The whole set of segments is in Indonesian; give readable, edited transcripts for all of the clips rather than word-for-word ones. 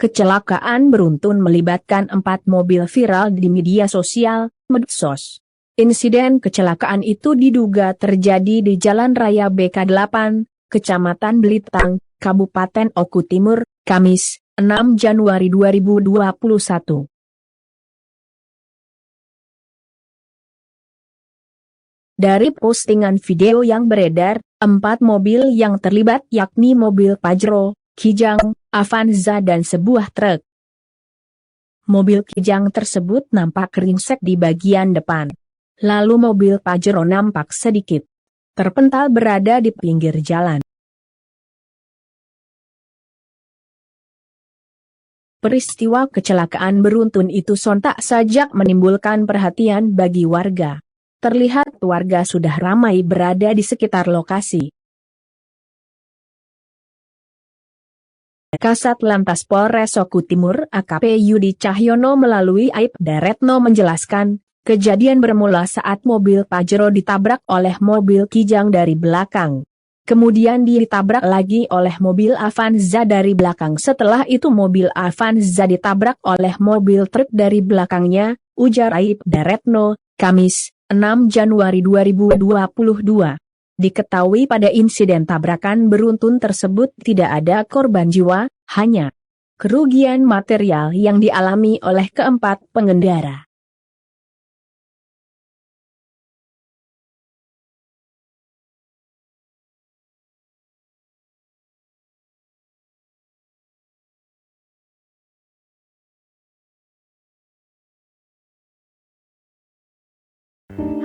Kecelakaan beruntun melibatkan 4 mobil viral di media sosial, medsos. Insiden kecelakaan itu diduga terjadi di Jalan Raya BK8, Kecamatan Belitang, Kabupaten Oku Timur, Kamis, 6 Januari 2021. Dari postingan video yang beredar, 4 mobil yang terlibat yakni mobil Pajero, Kijang, Avanza dan sebuah truk. Mobil Kijang tersebut nampak ringsek di bagian depan. Lalu mobil Pajero nampak sedikit terpental berada di pinggir jalan. Peristiwa kecelakaan beruntun itu sontak saja menimbulkan perhatian bagi warga. Terlihat warga sudah ramai berada di sekitar lokasi. Kasat Lantas Polres Oku Timur AKP Yudi Cahyono melalui Aibda Retno menjelaskan, kejadian bermula saat mobil Pajero ditabrak oleh mobil Kijang dari belakang. Kemudian ditabrak lagi oleh mobil Avanza dari belakang. Setelah itu mobil Avanza ditabrak oleh mobil truk dari belakangnya, ujar Aibda Retno, Kamis, 6 Januari 2022. Diketahui pada insiden tabrakan beruntun tersebut tidak ada korban jiwa, hanya kerugian material yang dialami oleh keempat pengendara.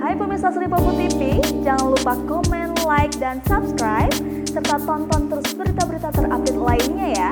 Hai pemirsa Sri Popo TV, jangan lupa komen, like, dan subscribe, serta tonton terus berita-berita terupdate lainnya ya.